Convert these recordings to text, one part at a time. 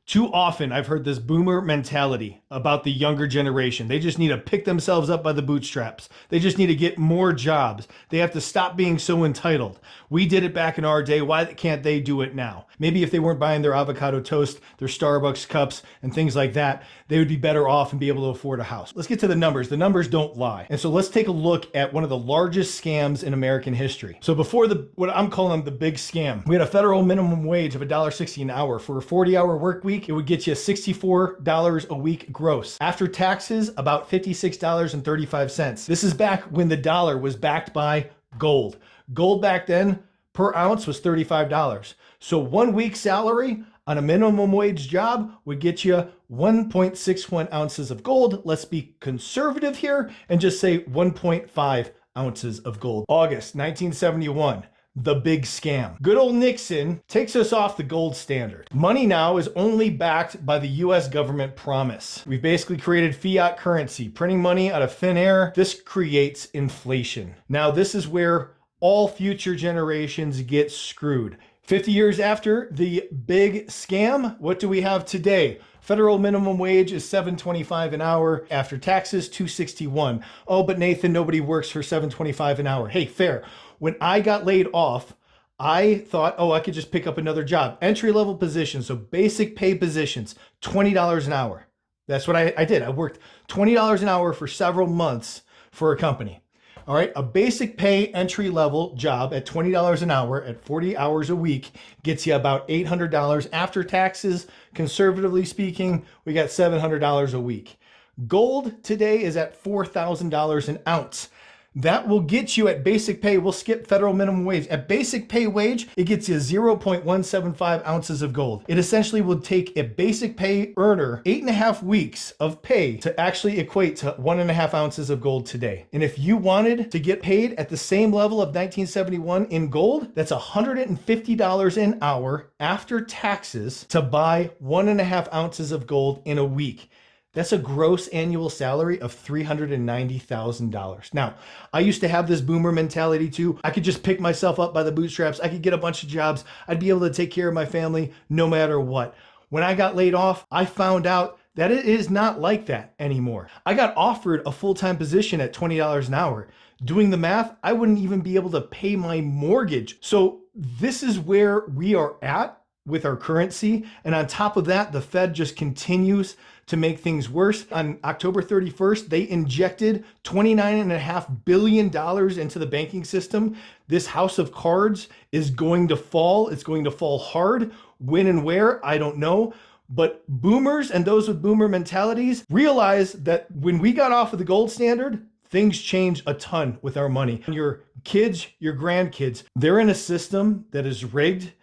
Too often, I've heard this boomer mentality about the younger generation. They just need to pick themselves up by the bootstraps. They just need to get more jobs. They have to stop being so entitled. We did it back in our day. Why can't they do it now? Maybe if they weren't buying their avocado toast, their Starbucks cups, and things like that, they would be better off and be able to afford a house. Let's get to the numbers. The numbers don't lie. And so let's take a look at one of the largest scams in American history. So before what I'm calling the big scam, we had a federal minimum wage of $1.60 an hour. For a 40-hour work week, it would get you $64 a week gross. After taxes, about $56.35. This is back when the dollar was backed by gold. Gold back then per ounce was $35. So 1 week's salary on a minimum wage job would get you 1.61 ounces of gold. Let's be conservative here and just say 1.5 ounces of gold. August 1971. The big scam. Good old Nixon takes us off the gold standard. Money now is only backed by the US government promise. We've basically created fiat currency, printing money out of thin air. This creates inflation. Now, this is where all future generations get screwed. 50 years after the big scam, what do we have today? Federal minimum wage is $7.25 an hour. After taxes, $2.61. Oh, but Nathan, nobody works for $7.25 an hour. Hey, fair. When I got laid off, I thought, oh, I could just pick up another job. Entry-level positions, so basic pay positions, $20 an hour. That's what I did. I worked $20 an hour for several months for a company. All right, a basic pay entry-level job at $20 an hour at 40 hours a week gets you about $800 after taxes. Conservatively speaking, we got $700 a week. Gold today is at $4,000 an ounce. That will get you at basic pay. We'll skip federal minimum wage. At basic pay wage, it gets you 0.175 ounces of gold. It essentially would take a basic pay earner 8.5 weeks of pay to actually equate to 1.5 ounces of gold today. And if you wanted to get paid at the same level of 1971 in gold, that's $150 an hour after taxes to buy 1.5 ounces of gold in a week. That's a gross annual salary of $390,000. Now, I used to have this boomer mentality too. I could just pick myself up by the bootstraps. I could get a bunch of jobs. I'd be able to take care of my family no matter what. When I got laid off, I found out that it is not like that anymore. I got offered a full-time position at $20 an hour. Doing the math, I wouldn't even be able to pay my mortgage. So this is where we are at with our currency. And on top of that, the Fed just continues to make things worse. On October 31st, they injected $29.5 billion into the banking system. This house of cards is going to fall. It's going to fall hard. When and where, I don't know. But boomers and those with boomer mentalities realize that when we got off of the gold standard, things change a ton with our money. Your kids, your grandkids, they're in a system that is rigged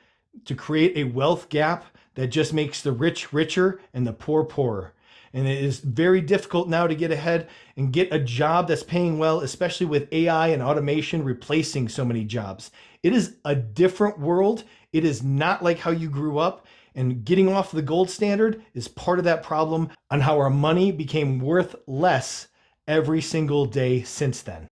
to create a wealth gap that just makes the rich richer and the poor poorer. And it is very difficult now to get ahead and get a job that's paying well, especially with AI and automation replacing so many jobs. It is a different world. It is not like how you grew up. And getting off the gold standard is part of that problem on how our money became worth less every single day since then.